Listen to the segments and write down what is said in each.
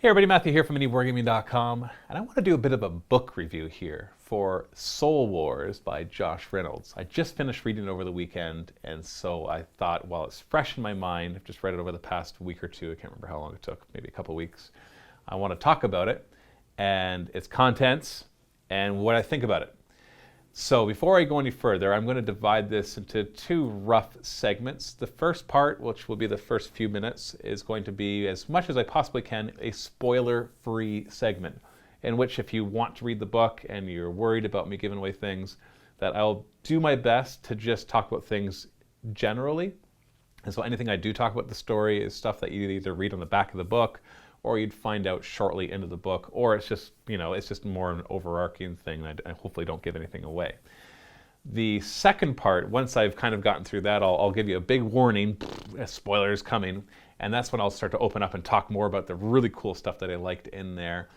Hey everybody, Matthew here from MiniWarGaming.com, and I want to do a bit of a book review here for Soul Wars by Josh Reynolds. I just finished reading it over the weekend, and so I thought while it's fresh in my mind, I've just read it over the past week or two, I can't remember how long it took, maybe a couple weeks, I want to talk about it, and its contents, and what I think about it. So before I go any further, I'm going to divide this into two rough segments. The first part, which will be the first few minutes, is going to be, as much as I possibly can, a spoiler-free segment, in which if you want to read the book and you're worried about me giving away things, that I'll do my best to just talk about things generally. And so anything I do talk about the story is stuff that you either read on the back of the book, or you'd find out shortly into the book, or it's just, it's just more an overarching thing. I hopefully don't give anything away. The second part, once I've kind of gotten through that, I'll give you a big warning, spoilers coming, and that's when I'll start to open up and talk more about the really cool stuff that I liked in there,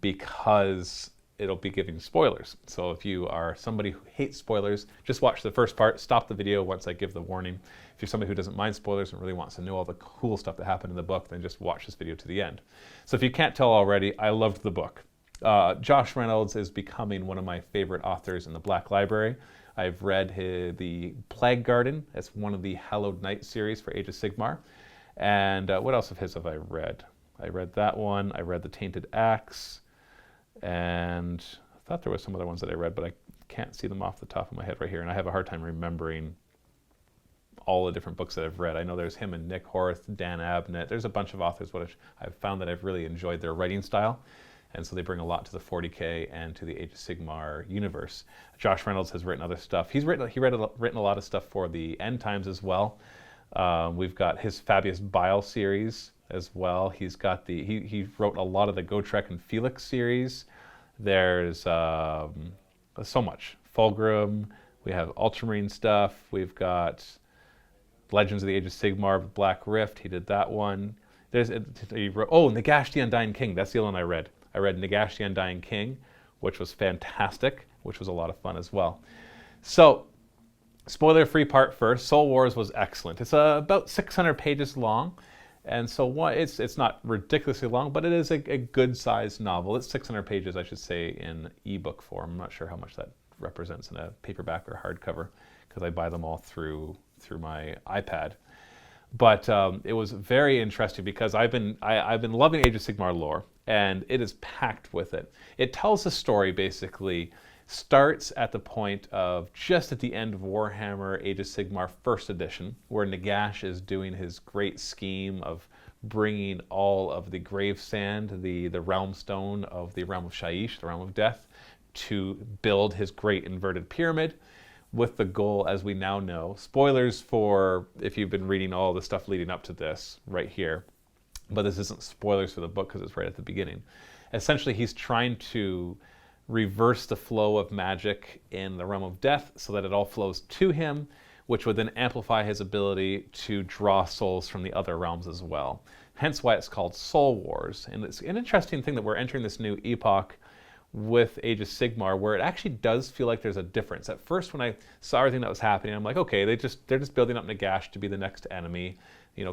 because it'll be giving spoilers. So if you are somebody who hates spoilers, just watch the first part, stop the video once I give the warning. If you're somebody who doesn't mind spoilers and really wants to know all the cool stuff that happened in the book, then just watch this video to the end. So if you can't tell already, I loved the book. Josh Reynolds is becoming one of my favorite authors in the Black Library. I've read the Plague Garden. It's one of the Hallowed Knight series for Age of Sigmar. And what else of his have I read? I read that one. I read The Tainted Axe. And I thought there was some other ones that I read, but I can't see them off the top of my head right here. And I have a hard time remembering all the different books that I've read. I know there's him and Nick Horth, Dan Abnett. There's a bunch of authors which I've found that I've really enjoyed their writing style. And so they bring a lot to the 40K and to the Age of Sigmar universe. Josh Reynolds has written other stuff. He written a lot of stuff for the End Times as well. We've got his Fabius Bile series as well. He's got he wrote a lot of the Gotrek and Felix series. There's so much. Fulgrim, we have Ultramarine stuff, we've got Legends of the Age of Sigmar, Black Rift, he did that one. Nagash the Undying King, that's the other one I read. I read Nagash the Undying King, which was fantastic, which was a lot of fun as well. So, spoiler-free part first, Soul Wars was excellent. It's about 600 pages long. And so it's not ridiculously long, but it is a good-sized novel. It's 600 pages, I should say, in ebook form. I'm not sure how much that represents in a paperback or hardcover, because I buy them all through my iPad. But it was very interesting because I've been loving Age of Sigmar lore, and it is packed with it. It tells the story basically. Starts at the point of just at the end of Warhammer Age of Sigmar First Edition, where Nagash is doing his great scheme of bringing all of the grave sand, the realm stone of the realm of Shaiish, the realm of death, to build his great inverted pyramid, with the goal, as we now know, spoilers for if you've been reading all the stuff leading up to this right here, but this isn't spoilers for the book because it's right at the beginning. Essentially, he's trying to reverse the flow of magic in the realm of death so that it all flows to him, which would then amplify his ability to draw souls from the other realms as well. Hence why it's called Soul Wars. And it's an interesting thing that we're entering this new epoch with Age of Sigmar, where it actually does feel like there's a difference. At first, when I saw everything that was happening, I'm like, okay, they're just building up Nagash to be the next enemy.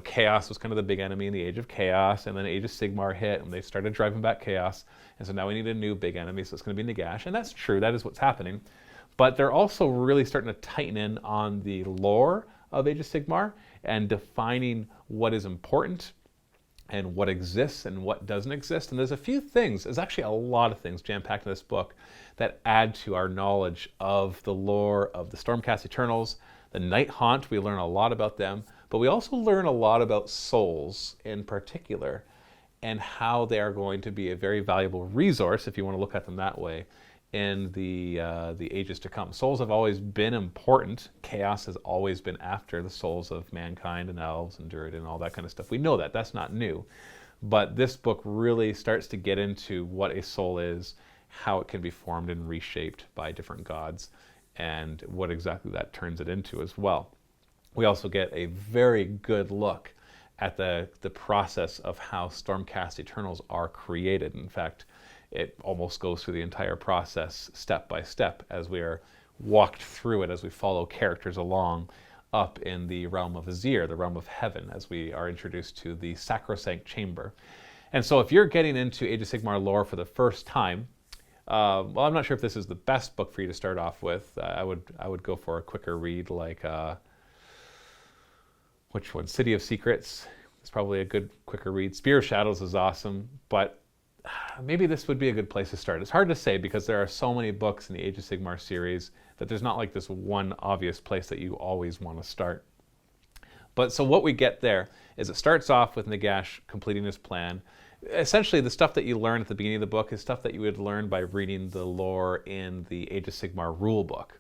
Chaos was kind of the big enemy in the Age of Chaos, and then Age of Sigmar hit, and they started driving back Chaos, and so now we need a new big enemy, so it's going to be Nagash, and that's true, that is what's happening. But they're also really starting to tighten in on the lore of Age of Sigmar, and defining what is important, and what exists, and what doesn't exist, and there's a few things, there's actually a lot of things jam-packed in this book that add to our knowledge of the lore of the Stormcast Eternals, the Night Haunt. We learn a lot about them, but we also learn a lot about souls in particular, and how they are going to be a very valuable resource, if you want to look at them that way, in the ages to come. Souls have always been important. Chaos has always been after the souls of mankind and elves and Druid and all that kind of stuff. We know that. That's not new. But this book really starts to get into what a soul is, how it can be formed and reshaped by different gods, and what exactly that turns it into as well. We also get a very good look at the process of how Stormcast Eternals are created. In fact, it almost goes through the entire process step by step as we are walked through it, as we follow characters along up in the realm of Azir, the realm of heaven, as we are introduced to the Sacrosanct Chamber. And so if you're getting into Age of Sigmar lore for the first time, well, I'm not sure if this is the best book for you to start off with. I would go for a quicker read like, which one? City of Secrets. It's probably a good quicker read. Spear of Shadows is awesome, but maybe this would be a good place to start. It's hard to say because there are so many books in the Age of Sigmar series that there's not like this one obvious place that you always want to start. But so what we get there is it starts off with Nagash completing his plan. Essentially, the stuff that you learn at the beginning of the book is stuff that you would learn by reading the lore in the Age of Sigmar rule book.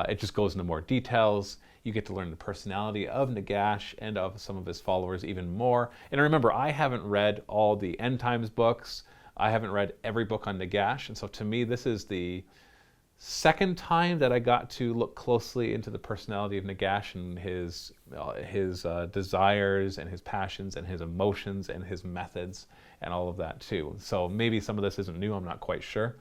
It just goes into more details. You get to learn the personality of Nagash and of some of his followers even more. And remember, I haven't read all the End Times books. I haven't read every book on Nagash. And so to me, this is the second time that I got to look closely into the personality of Nagash and his desires and his passions and his emotions and his methods and all of that too. So maybe some of this isn't new, I'm not quite sure.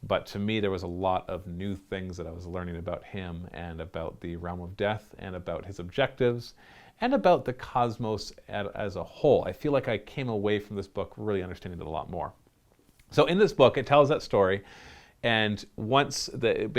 But to me, there was a lot of new things that I was learning about him and about the Realm of Death and about his objectives and about the cosmos as a whole. I feel like I came away from this book really understanding it a lot more. So in this book, it tells that story. And once, the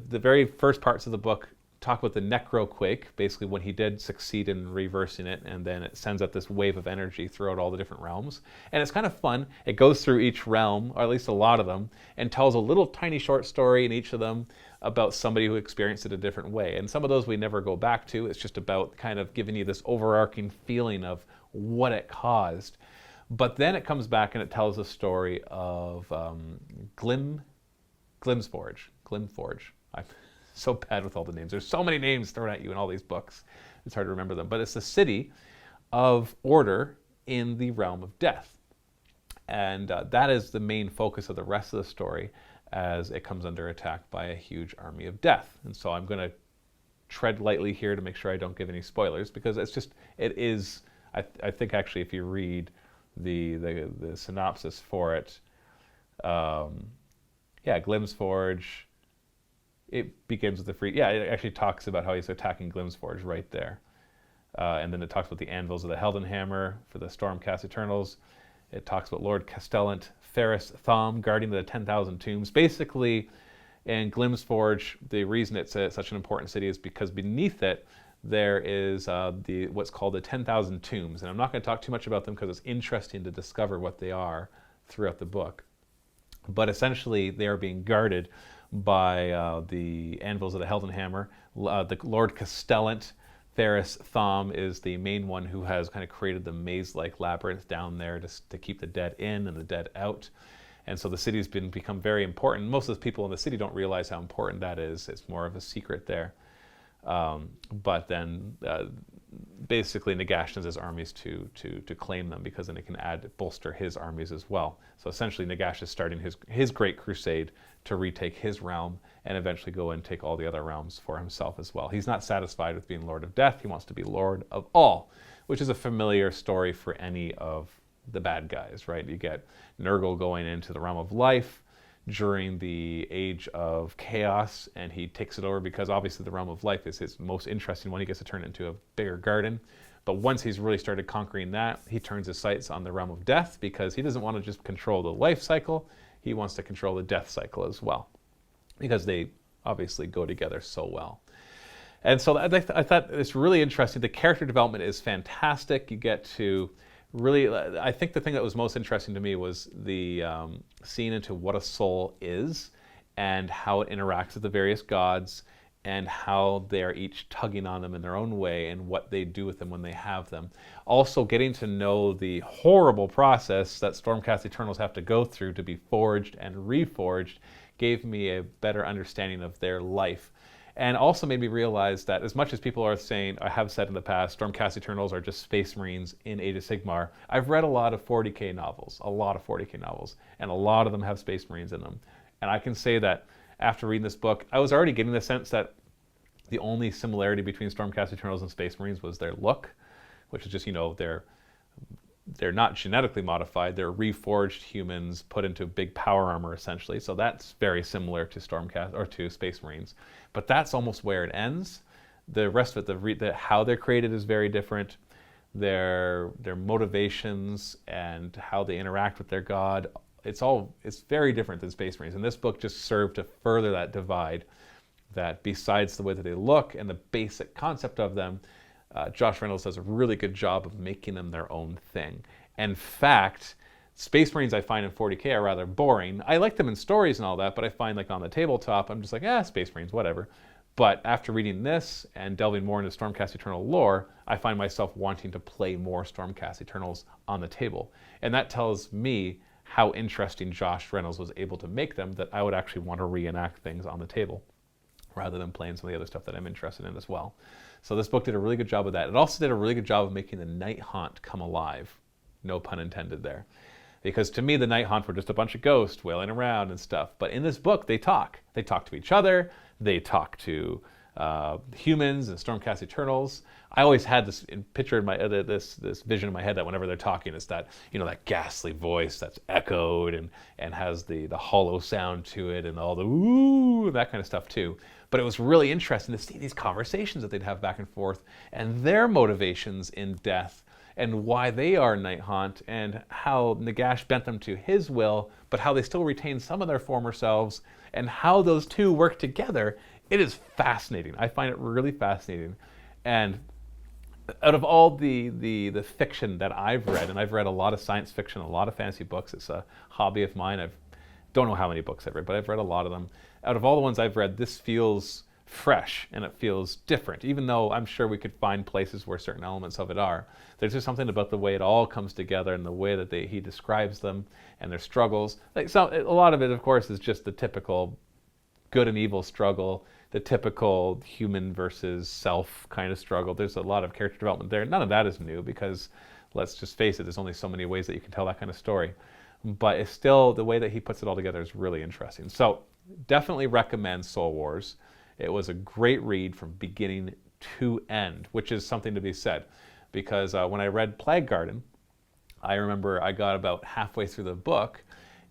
very first parts of the book talk about the Necroquake, basically when he did succeed in reversing it, and then it sends out this wave of energy throughout all the different realms. And it's kind of fun. It goes through each realm, or at least a lot of them, and tells a little tiny short story in each of them about somebody who experienced it a different way. And some of those we never go back to. It's just about kind of giving you this overarching feeling of what it caused. But then it comes back and it tells a story of Glimsforge. I'm so bad with all the names. There's so many names thrown at you in all these books. It's hard to remember them. But it's the city of order in the realm of death. And that is the main focus of the rest of the story as it comes under attack by a huge army of death. And so I'm going to tread lightly here to make sure I don't give any spoilers, because I think actually if you read the synopsis for it, Glimsforge, it begins with it actually talks about how he's attacking Glimsforge right there. And then it talks about the anvils of the Heldenhammer for the Stormcast Eternals. It talks about Lord Castellant, Ferris Thom, guardian of the 10,000 tombs. Basically, in Glimsforge, the reason it's such an important city is because beneath it, there is what's called the 10,000 tombs. And I'm not going to talk too much about them because it's interesting to discover what they are throughout the book. But essentially, they are being guarded by the anvils of the Heldenhammer. The Lord Castellant, Ferris Thom, is the main one who has kind of created the maze-like labyrinth down there to keep the dead in and the dead out. And so the city's become very important. Most of the people in the city don't realize how important that is. It's more of a secret there. But then basically Nagash sends his armies to claim them, because then it can bolster his armies as well. So essentially Nagash is starting his great crusade to retake his realm and eventually go and take all the other realms for himself as well. He's not satisfied with being Lord of Death. He wants to be Lord of all, which is a familiar story for any of the bad guys, right? You get Nurgle going into the Realm of Life during the Age of Chaos, and he takes it over because obviously the Realm of Life is his most interesting one. He gets to turn it into a bigger garden. But once he's really started conquering that, he turns his sights on the Realm of Death, because he doesn't want to just control the life cycle. He wants to control the death cycle as well, because they obviously go together so well. And so I thought it's really interesting. The character development is fantastic. You get to really, I think the thing that was most interesting to me was the seeing into what a soul is and how it interacts with the various gods and how they're each tugging on them in their own way and what they do with them when they have them. Also getting to know the horrible process that Stormcast Eternals have to go through to be forged and reforged gave me a better understanding of their life. And also made me realize that as much as people are saying, I have said in the past, Stormcast Eternals are just Space Marines in Age of Sigmar, I've read a lot of 40k novels, and a lot of them have Space Marines in them. And I can say that after reading this book, I was already getting the sense that the only similarity between Stormcast Eternals and Space Marines was their look, which is just, they're not genetically modified, they're reforged humans put into big power armor essentially. So that's very similar to Stormcast or to Space Marines. But that's almost where it ends. The rest of it, how they're created is very different. their motivations, and how they interact with their god. It's very different than Space Marines, and this book just served to further that divide. That besides the way that they look and the basic concept of them, Josh Reynolds does a really good job of making them their own thing. In fact, Space Marines I find in 40k are rather boring. I like them in stories and all that, but I find like on the tabletop, I'm just like, Space Marines, whatever. But after reading this and delving more into Stormcast Eternal lore, I find myself wanting to play more Stormcast Eternals on the table. And that tells me how interesting Josh Reynolds was able to make them, that I would actually want to reenact things on the table, rather than playing some of the other stuff that I'm interested in as well. So this book did a really good job of that. It also did a really good job of making the Night Haunt come alive. No pun intended there. Because to me, the Night Haunt were just a bunch of ghosts wailing around and stuff. But in this book, they talk. They talk to each other. They talk to humans and Stormcast Eternals. I always had this picture in my this vision in my head that whenever they're talking, it's that, you know, that ghastly voice that's echoed and has the hollow sound to it and all the ooh, that kind of stuff too. But it was really interesting to see these conversations that they'd have back and forth and their motivations in death and why they are Night Haunt and how Nagash bent them to his will, but how they still retain some of their former selves and how those two work together. It is fascinating. I find it really fascinating. And out of all the fiction that I've read, and I've read a lot of science fiction, a lot of fantasy books, it's a hobby of mine. I don't know how many books I've read, but I've read a lot of them. Out of all the ones I've read, this feels fresh and it feels different, even though I'm sure we could find places where certain elements of it are. There's just something about the way it all comes together and the way that he describes them and their struggles. Like, so a lot of it, of course, is just the typical good and evil struggle, the typical human versus self kind of struggle. There's a lot of character development there. None of that is new because, let's just face it, there's only so many ways that you can tell that kind of story. But it's still, the way that he puts it all together is really interesting. So definitely recommend Soul Wars. It was a great read from beginning to end, which is something to be said. Because when I read Plague Garden, I remember I got about halfway through the book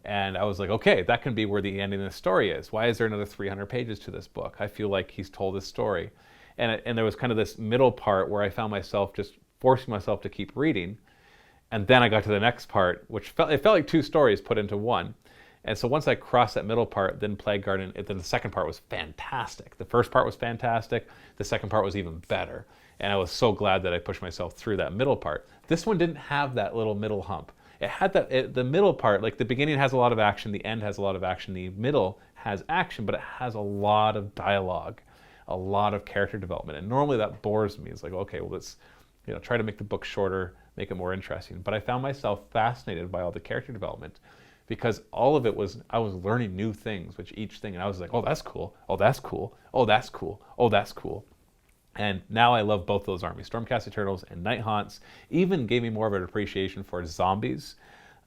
and I was like, okay, that can be where the ending of the story is. Why is there another 300 pages to this book? I feel like he's told this story. And there was kind of this middle part where I found myself just forcing myself to keep reading. And then I got to the next part, which it felt like two stories put into one. And so once I crossed that middle part, then Plague Garden, then the second part was fantastic. The first part was fantastic. The second part was even better. And I was so glad that I pushed myself through that middle part. This one didn't have that little middle hump. It had the middle part, like the beginning has a lot of action, the end has a lot of action, the middle has action, but it has a lot of dialogue, a lot of character development. And normally that bores me. It's like, okay, well, let's try to make the book shorter, make it more interesting. But I found myself fascinated by all the character development because all of it was, I was learning new things, which each thing, and I was like, oh, that's cool. Oh, that's cool. Oh, that's cool. Oh, that's cool. And now I love both those armies, Stormcast Eternals and Night Haunts. Even gave me more of an appreciation for zombies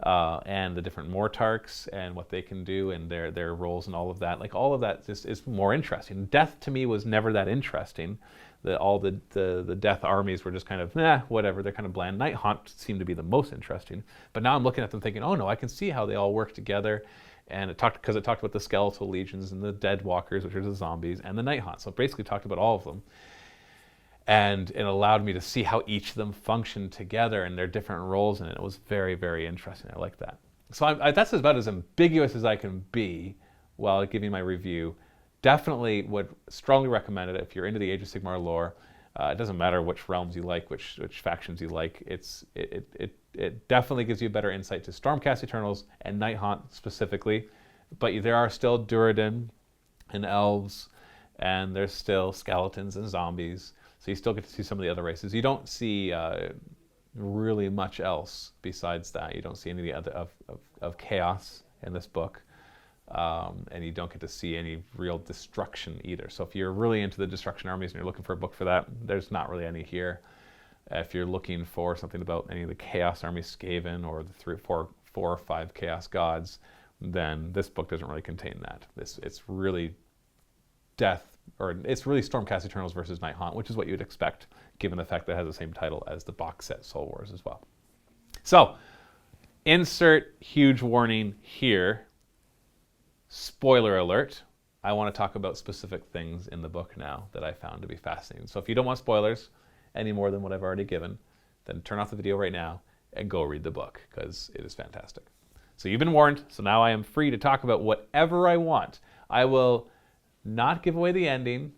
and the different Mortarks and what they can do and their roles and all of that. Like all of that just is more interesting. Death to me was never that interesting. All the Death armies were just kind of, whatever, they're kind of bland. Night Haunt seemed to be the most interesting. But now I'm looking at them thinking, oh no, I can see how they all work together. And it talked about the Skeletal Legions and the Dead Walkers, which are the zombies, and the Night Haunt. So it basically talked about all of them. And it allowed me to see how each of them functioned together and their different roles in it. It was very, very interesting. I like that. So that's about as ambiguous as I can be while giving my review. Definitely would strongly recommend it if you're into the Age of Sigmar lore. It doesn't matter which realms you like, which factions you like. It definitely gives you a better insight to Stormcast Eternals and Night Haunt specifically. But there are still Duradin and Elves, and there's still Skeletons and Zombies. So you still get to see some of the other races. You don't see really much else besides that. You don't see any of the other of chaos in this book. And you don't get to see any real destruction either. So if you're really into the destruction armies and you're looking for a book for that, there's not really any here. If you're looking for something about any of the chaos armies, Skaven, or the 4 or 5 chaos gods, then this book doesn't really contain that. It's really it's really Stormcast Eternals versus Night Haunt, which is what you'd expect, given the fact that it has the same title as the box set Soul Wars as well. So, insert huge warning here. Spoiler alert. I want to talk about specific things in the book now that I found to be fascinating. So if you don't want spoilers any more than what I've already given, then turn off the video right now and go read the book, because it is fantastic. So you've been warned, so now I am free to talk about whatever I want. I will not give away the ending,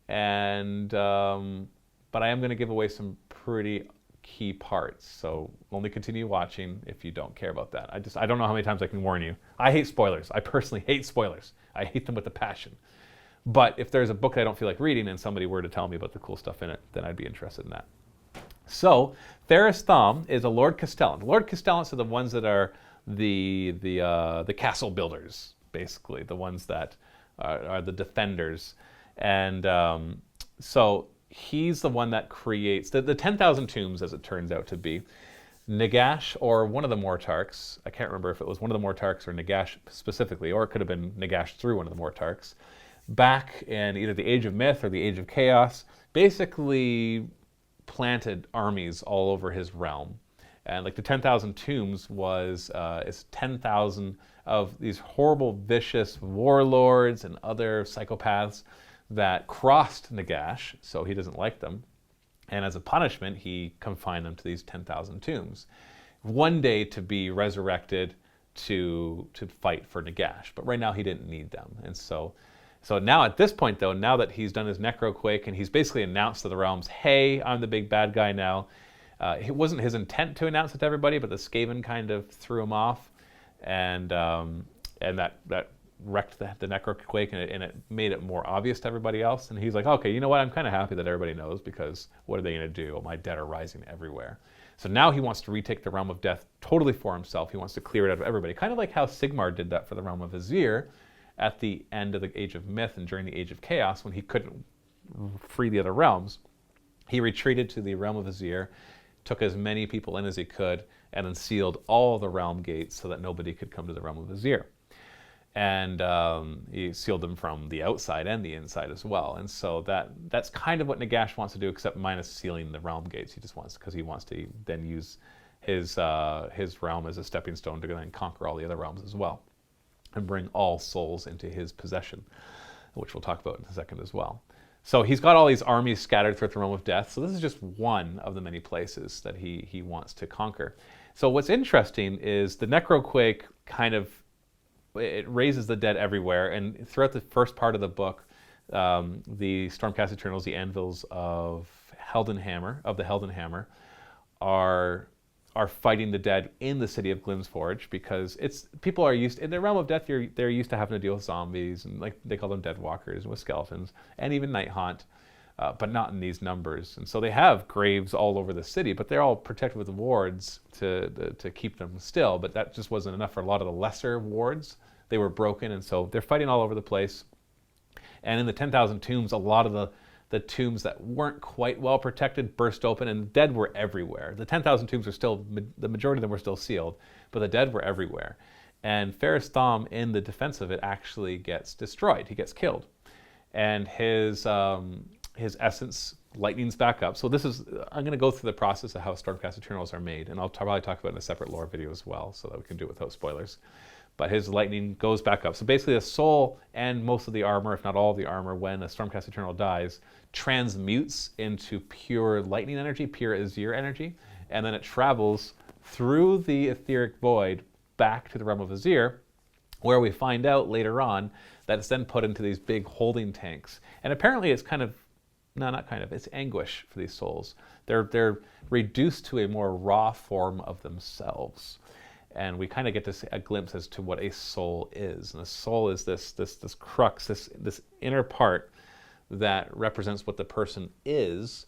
and but I am going to give away some pretty key parts. So only continue watching if you don't care about that. I don't know how many times I can warn you. I hate spoilers. I personally hate spoilers. I hate them with a passion. But if there's a book that I don't feel like reading and somebody were to tell me about the cool stuff in it, then I'd be interested in that. So Ferris Thom is a Lord Castellan. Lord Castellans are the ones that are the castle builders, basically, the ones that are the defenders. And so he's the one that creates the 10,000 tombs, as it turns out to be. Nagash, or one of the Mortarchs, I can't remember if it was one of the Mortarchs or Nagash specifically, or it could have been Nagash through one of the Mortarchs, back in either the Age of Myth or the Age of Chaos, basically planted armies all over his realm. And like the 10,000 tombs is 10,000 of these horrible, vicious warlords and other psychopaths that crossed Nagash, so he doesn't like them. And as a punishment, he confined them to these 10,000 tombs. One day to be resurrected to fight for Nagash. But right now he didn't need them. And so now at this point, though, now that he's done his Necroquake and he's basically announced to the realms, hey, I'm the big bad guy now. It wasn't his intent to announce it to everybody, but the Skaven kind of threw him off. And that wrecked the Necroquake, and it made it more obvious to everybody else. And he's like, okay, you know what? I'm kind of happy that everybody knows, because what are they going to do? Well, my dead are rising everywhere. So now he wants to retake the Realm of Death totally for himself. He wants to clear it out of everybody. Kind of like how Sigmar did that for the Realm of Azir at the end of the Age of Myth and during the Age of Chaos, when he couldn't free the other realms. He retreated to the Realm of Azir, took as many people in as he could, and then sealed all the realm gates so that nobody could come to the Realm of Azir. And he sealed them from the outside and the inside as well. And so that's kind of what Nagash wants to do, except minus sealing the realm gates. He just wants, because he wants to then use his realm as a stepping stone to then conquer all the other realms as well, and bring all souls into his possession, which we'll talk about in a second as well. So he's got all these armies scattered throughout the Realm of Death. So this is just one of the many places that he wants to conquer. So what's interesting is the Necroquake it raises the dead everywhere, and throughout the first part of the book, the Stormcast Eternals, the Anvils of the Heldenhammer, are fighting the dead in the city of Glimsforge, because people are used in the Realm of Death. They're used to having to deal with zombies, and like they call them dead walkers, and with skeletons, and even night haunt, but not in these numbers. And so they have graves all over the city, but they're all protected with wards to keep them still. But that just wasn't enough for a lot of the lesser wards. They were broken, and so they're fighting all over the place. And in the 10,000 tombs, a lot of the tombs that weren't quite well protected burst open, and the dead were everywhere. The 10,000 tombs the majority of them were still sealed, but the dead were everywhere. And Ferris Thom, in the defense of it, actually gets destroyed. He gets killed. And his essence lightnings back up. So I'm going to go through the process of how Stormcast Eternals are made, and I'll probably talk about it in a separate lore video as well, so that we can do it without spoilers. But his lightning goes back up. So basically the soul and most of the armor, if not all of the armor, when a Stormcast Eternal dies, transmutes into pure lightning energy, pure Azir energy, and then it travels through the etheric void back to the Realm of Azir, where we find out later on that it's then put into these big holding tanks. And apparently it's it's anguish for these souls. They're reduced to a more raw form of themselves. And we kind of get to see a glimpse as to what a soul is. And a soul is this crux, this inner part that represents what the person is,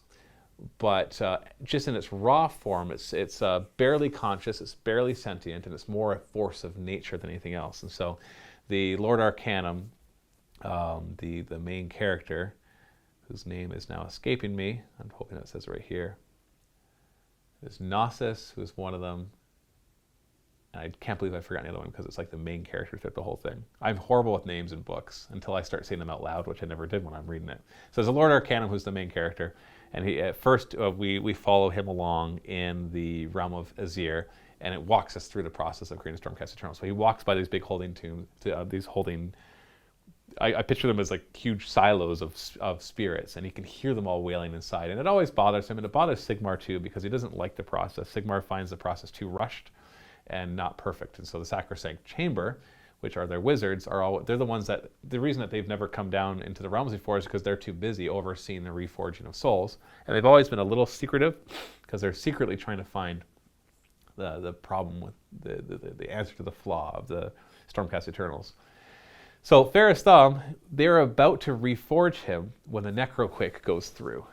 but just in its raw form, it's barely conscious, it's barely sentient, and it's more a force of nature than anything else. And so the Lord Arcanum, the main character, whose name is now escaping me, I'm hoping that says it right here, is Gnosis, who's one of them. And I can't believe I forgot the other one, because it's like the main character throughout the whole thing. I'm horrible with names in books until I start saying them out loud, which I never did when I'm reading it. So there's a Lord Arcanum who's the main character, and at first we follow him along in the Realm of Azir, and it walks us through the process of creating Stormcast Eternal. So he walks by these big holding tombs, these holding I picture them as like huge silos of spirits, and he can hear them all wailing inside. And it always bothers him, and it bothers Sigmar too, because he doesn't like the process. Sigmar finds the process too rushed and not perfect. And so the Sacrosanct Chamber, which are their wizards, they're the ones that, the reason that they've never come down into the realms before is because they're too busy overseeing the reforging of souls. And they've always been a little secretive, because they're secretly trying to find the problem with the answer to the flaw of the Stormcast Eternals. So Ferris Thumb, they're about to reforge him when the Necroquake goes through.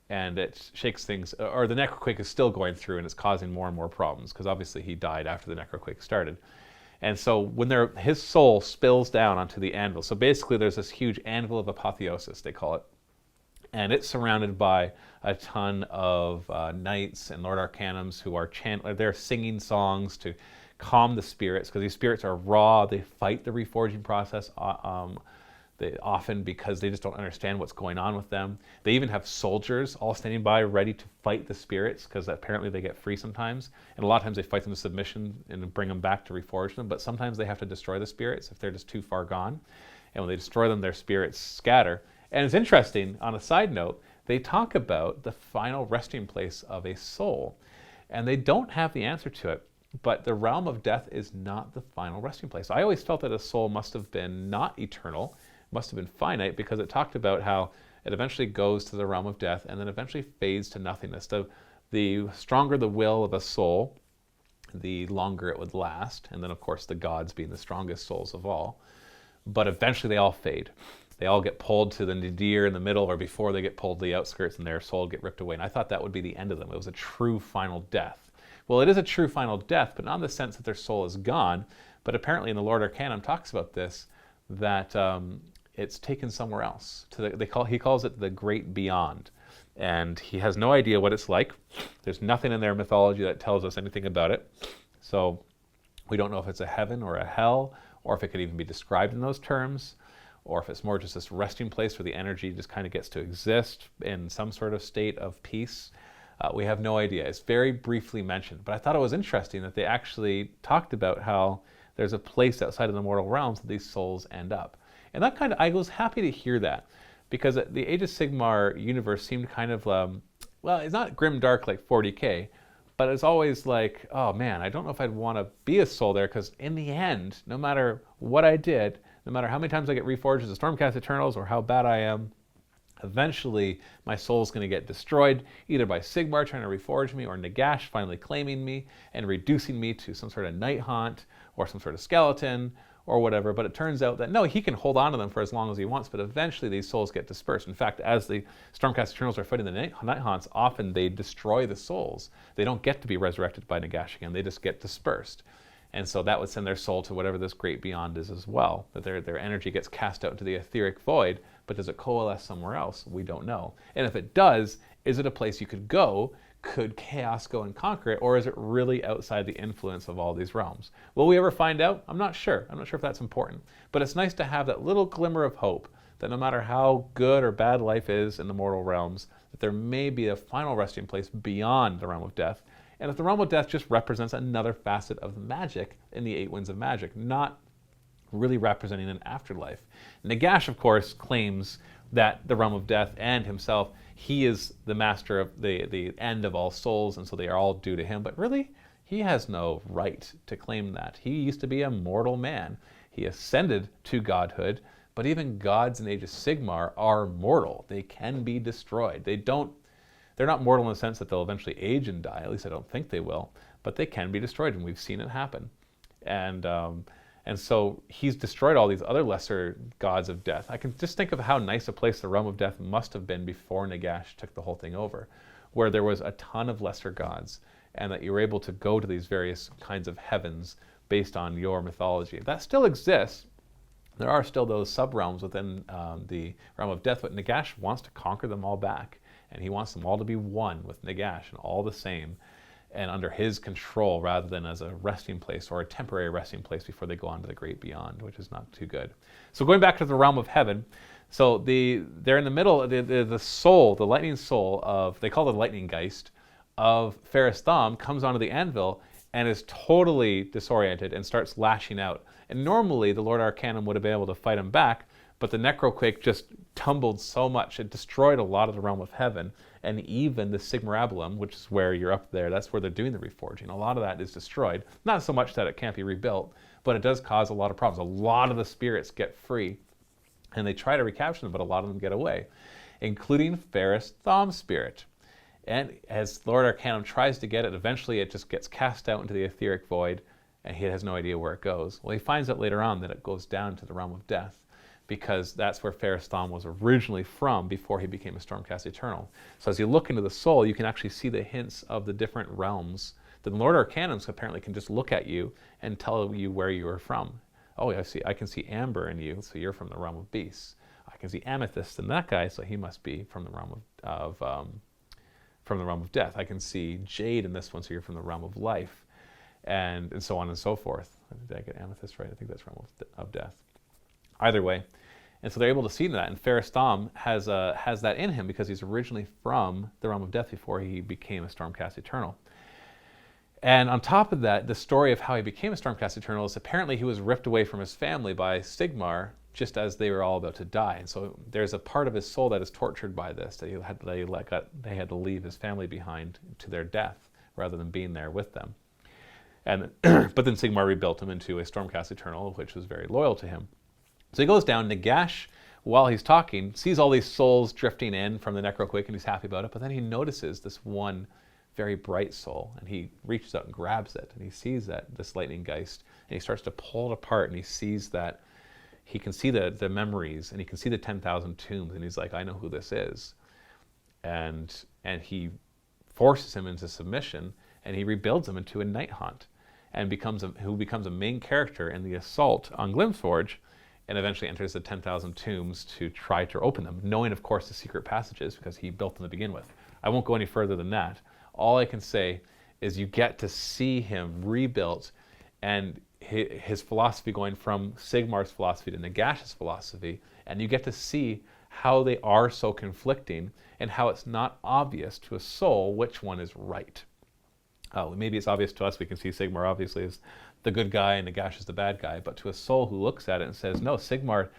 And it shakes things, or the Necroquake is still going through, and it's causing more and more problems, because obviously he died after the Necroquake started. And so when his soul spills down onto the anvil, so basically there's this huge anvil of apotheosis, they call it, and it's surrounded by a ton of knights and Lord Arcanums who are they're singing songs to calm the spirits, because these spirits are raw. They fight the reforging process often because they just don't understand what's going on with them. They even have soldiers all standing by ready to fight the spirits, because apparently they get free sometimes. And a lot of times they fight them to submission and bring them back to reforge them, but sometimes they have to destroy the spirits if they're just too far gone. And when they destroy them, their spirits scatter. And it's interesting, on a side note, they talk about the final resting place of a soul, and they don't have the answer to it. But the realm of death is not the final resting place. I always felt that a soul must have been not eternal, must have been finite, because it talked about how it eventually goes to the realm of death and then eventually fades to nothingness. The stronger the will of a soul, the longer it would last. And then, of course, the gods being the strongest souls of all. But eventually they all fade. They all get pulled to the nadir in the middle, or before they get pulled to the outskirts, and their soul get ripped away. And I thought that would be the end of them. It was a true final death. Well, it is a true final death, but not in the sense that their soul is gone. But apparently in the Lord Arcanum talks about this, that it's taken somewhere else. He calls it the Great Beyond. And he has no idea what it's like. There's nothing in their mythology that tells us anything about it. So we don't know if it's a heaven or a hell, or if it could even be described in those terms, or if it's more just this resting place where the energy just kind of gets to exist in some sort of state of peace. We have no idea. It's very briefly mentioned, but I thought it was interesting that they actually talked about how there's a place outside of the mortal realms that these souls end up. And that I was happy to hear that, because the Age of Sigmar universe seemed kind of, well, it's not grim dark like 40K, but it's always like, oh man, I don't know if I'd want to be a soul there, because in the end, no matter what I did, no matter how many times I get reforged as a Stormcast Eternals or how bad I am, eventually my soul's going to get destroyed, either by Sigmar trying to reforge me, or Nagash finally claiming me and reducing me to some sort of night haunt or some sort of skeleton or whatever. But it turns out that no, he can hold on to them for as long as he wants, but eventually these souls get dispersed. In fact, as the Stormcast Eternals are fighting the night haunts, often they destroy the souls. They don't get to be resurrected by Nagash again, they just get dispersed. And so that would send their soul to whatever this great beyond is as well. That their energy gets cast out into the etheric void, but does it coalesce somewhere else? We don't know. And if it does, is it a place you could go? Could chaos go and conquer it? Or is it really outside the influence of all these realms? Will we ever find out? I'm not sure. I'm not sure if that's important. But it's nice to have that little glimmer of hope that no matter how good or bad life is in the mortal realms, that there may be a final resting place beyond the realm of death. And if the realm of death just represents another facet of magic in the eight winds of magic, not really representing an afterlife. Nagash, of course, claims that the realm of death and himself, he is the master of the end of all souls, and so they are all due to him. But really, he has no right to claim that. He used to be a mortal man. He ascended to godhood, but even gods in Age of Sigmar are mortal. They can be destroyed. They're not mortal in the sense that they'll eventually age and die. At least I don't think they will. But they can be destroyed, and we've seen it happen. And so he's destroyed all these other lesser gods of death. I can just think of how nice a place the realm of death must have been before Nagash took the whole thing over, where there was a ton of lesser gods, and that you were able to go to these various kinds of heavens based on your mythology. That still exists. There are still those sub-realms within the realm of death, but Nagash wants to conquer them all back. And he wants them all to be one with Nagash and all the same and under his control, rather than as a resting place or a temporary resting place before they go on to the great beyond, which is not too good. So going back to the realm of heaven, so they're in the middle, the soul, the lightning soul of, they call it the lightning geist, of Ferris Thumb comes onto the anvil and is totally disoriented and starts lashing out. And normally the Lord Arcanum would have been able to fight him back, But the necroquake just tumbled so much, it destroyed a lot of the realm of heaven, and even the Sigmarabulum, which is where you're up there, that's where they're doing the reforging. A lot of that is destroyed. Not so much that it can't be rebuilt, but it does cause a lot of problems. A lot of the spirits get free, and they try to recapture them, but a lot of them get away, including Ferris Thom's spirit. And as Lord Arcanum tries to get it, eventually it just gets cast out into the etheric void, and he has no idea where it goes. Well, he finds out later on that it goes down to the realm of death, because that's where Ferris Thom was originally from before he became a Stormcast Eternal. So as you look into the soul, you can actually see the hints of the different realms. The Lord Arcanums apparently can just look at you and tell you where you are from. Oh, I can see Amber in you, so you're from the realm of beasts. I can see Amethyst in that guy, so he must be from the realm of death. I can see Jade in this one, so you're from the realm of life, and so on and so forth. Did I get Amethyst right? I think that's realm of death. Either way, and so they're able to see that, and Ferris Thom has that in him because he's originally from the realm of death before he became a Stormcast Eternal. And on top of that, the story of how he became a Stormcast Eternal is apparently he was ripped away from his family by Sigmar just as they were all about to die. And so there's a part of his soul that is tortured by this, that they had to leave his family behind to their death rather than being there with them. And but then Sigmar rebuilt him into a Stormcast Eternal, which was very loyal to him. So he goes down. Nagash, while he's talking, sees all these souls drifting in from the necroquake, and he's happy about it. But then he notices this one very bright soul, and he reaches out and grabs it, and he sees this lightning geist, and he starts to pull it apart, and he sees that he can see the memories, and he can see the 10,000 tombs, and he's like, I know who this is. And he forces him into submission, and he rebuilds him into a Night Haunt, and who becomes a main character in the assault on Glimsforge, and eventually enters the 10,000 tombs to try to open them, knowing, of course, the secret passages, because he built them to begin with. I won't go any further than that. All I can say is you get to see him rebuilt, and his philosophy going from Sigmar's philosophy to Nagash's philosophy, and you get to see how they are so conflicting, and how it's not obvious to a soul which one is right. Maybe it's obvious to us. We can see Sigmar obviously as the good guy and Nagash is the bad guy, but to a soul who looks at it and says, no, Sigmar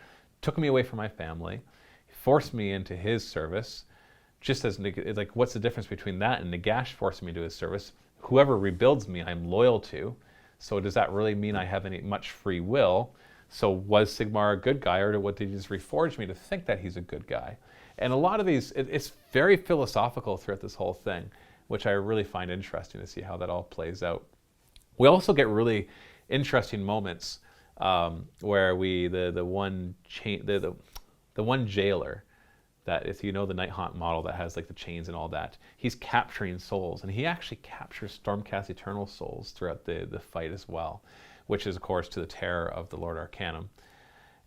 took me away from my family, forced me into his service, just as, like, what's the difference between that and Nagash forcing me to his service? Whoever rebuilds me, I'm loyal to. So does that really mean I have much free will? So was Sigmar a good guy, or did he just reforge me to think that he's a good guy? And a lot of these, it's very philosophical throughout this whole thing, which I really find interesting to see how that all plays out. We also get really interesting moments where the one jailer, that if you know the Night Haunt model that has like the chains and all that, he's capturing souls, and he actually captures Stormcast Eternal souls throughout the fight as well, which is of course to the terror of the Lord Arcanum.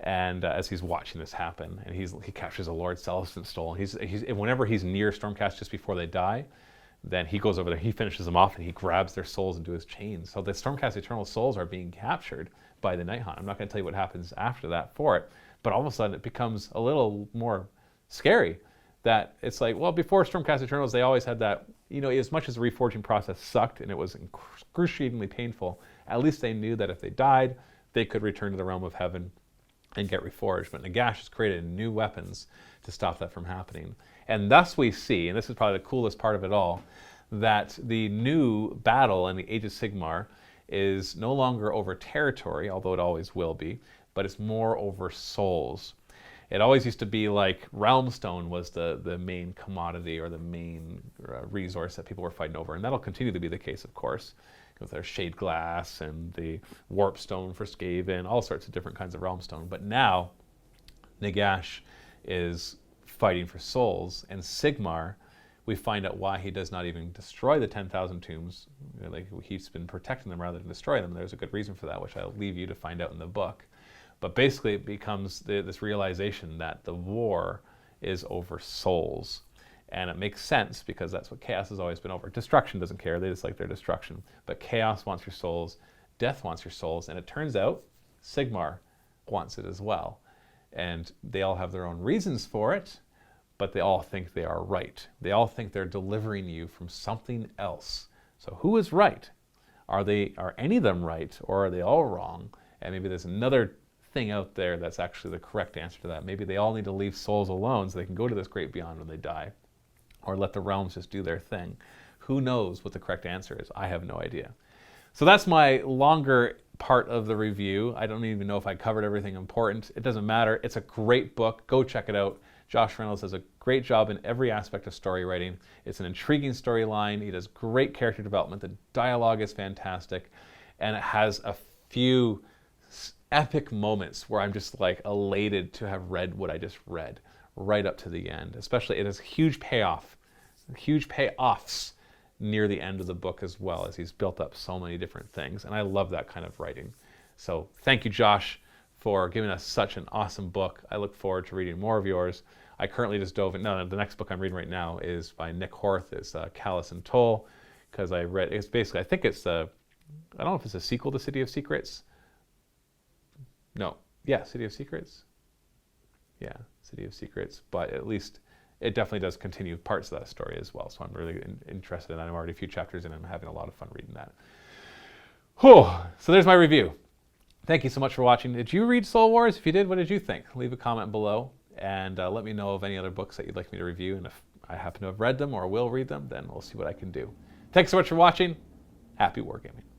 And as he's watching this happen, and he captures a Lord Celestant soul, and whenever he's near Stormcast just before they die, then he goes over there, he finishes them off, and he grabs their souls into his chains. So the Stormcast Eternal souls are being captured by the Night Haunt. I'm not going to tell you what happens after that for it, but all of a sudden it becomes a little more scary. That it's like, well, before Stormcast Eternals, they always had that, as much as the reforging process sucked and it was excruciatingly painful, at least they knew that if they died, they could return to the realm of heaven and get reforged. But Nagash has created new weapons to stop that from happening. And thus we see, and this is probably the coolest part of it all, that the new battle in the Age of Sigmar is no longer over territory, although it always will be, but it's more over souls. It always used to be like Realmstone was the main commodity or the main resource that people were fighting over, and that'll continue to be the case, of course, with their Shade Glass and the Warpstone for Skaven, all sorts of different kinds of Realmstone. But now, Nagash is fighting for souls, and Sigmar, we find out why he does not even destroy the 10,000 tombs. Like, he's been protecting them rather than destroy them. There's a good reason for that, which I'll leave you to find out in the book. But basically it becomes this realization that the war is over souls. And it makes sense because that's what chaos has always been over. Destruction doesn't care, they just like their destruction. But chaos wants your souls, death wants your souls, and it turns out Sigmar wants it as well. And they all have their own reasons for it, but they all think they are right. They all think they're delivering you from something else. So who is right? Are any of them right, or are they all wrong? And maybe there's another nothing out there that's actually the correct answer to that. Maybe they all need to leave souls alone so they can go to this great beyond when they die, or let the realms just do their thing. Who knows what the correct answer is? I have no idea. So that's my longer part of the review. I don't even know if I covered everything important. It doesn't matter. It's a great book. Go check it out. Josh Reynolds does a great job in every aspect of story writing. It's an intriguing storyline. He does great character development. The dialogue is fantastic. And it has a few epic moments where I'm just like elated to have read what I just read right up to the end. Especially it has huge payoffs near the end of the book as well, as he's built up so many different things. And I love that kind of writing. So thank you, Josh, for giving us such an awesome book. I look forward to reading more of yours. I currently just dove in. No, the next book I'm reading right now is by Nick Horth. It's Callous and Toll, because I read, it's basically, I think it's I don't know if it's a sequel to City of Secrets. No, yeah, City of Secrets. Yeah, City of Secrets, but at least it definitely does continue parts of that story as well. So I'm really interested in that. I'm already a few chapters in and I'm having a lot of fun reading that. Whew. So there's my review. Thank you so much for watching. Did you read Soul Wars? If you did, what did you think? Leave a comment below and let me know of any other books that you'd like me to review. And if I happen to have read them or will read them, then we'll see what I can do. Thanks so much for watching. Happy wargaming.